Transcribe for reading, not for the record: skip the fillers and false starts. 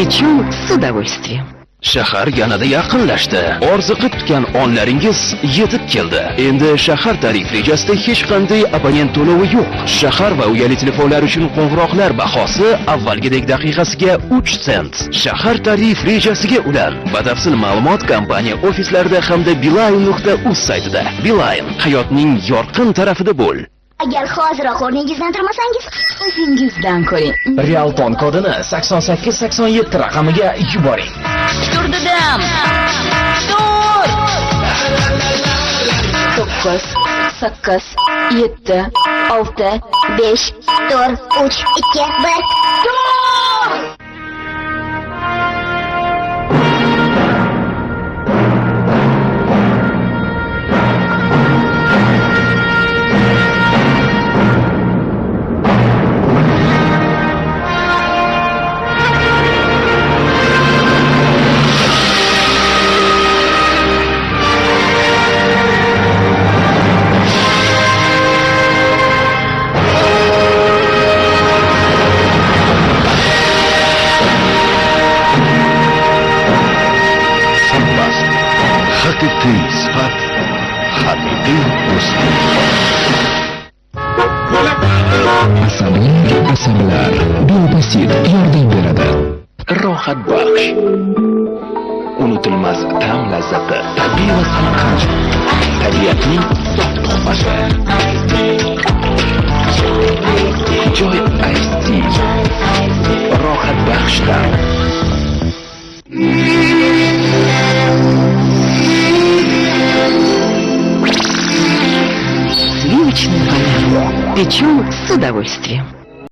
Pechum с удовольствием. Shahar yanada yaqinlashdi. Orziqib kutgan onlaringiz yetib keldi. Endi shahar tarif rejasida hech qanday abonent to'lovi yo'q. Shahar va uyali telefonlar uchun qo'ng'iroqlar bahosi avvalgidek daqiqasiga 3 sent. Shahar tarif rejasiga ulan. Batafsil ma'lumot kompaniya ofislarida hamda Beeline.uz saytida. Beeline hayotning yorqin tarafida bo'l. Agar hoziroq o'rningizdan turmasangiz, o'zingizdan ko'ring. Realton kodini 8887 raqamiga yuboring. Tur dedim. Tur. 9, 8, 7, 6, 5, 4, 3, 2, 1. Tur! Haqiqiy sifat, haqiqiy do'stlik. Asabli asablar Biobasit yordam beradi. Rohat baxsh. Unutilmas ta'm lazzati, tabiiy va salqin. Tabiatning sof tuhfasi. Joy Iced Tea. Rohat baxshdan. Сливочный вариант. Печем с удовольствием.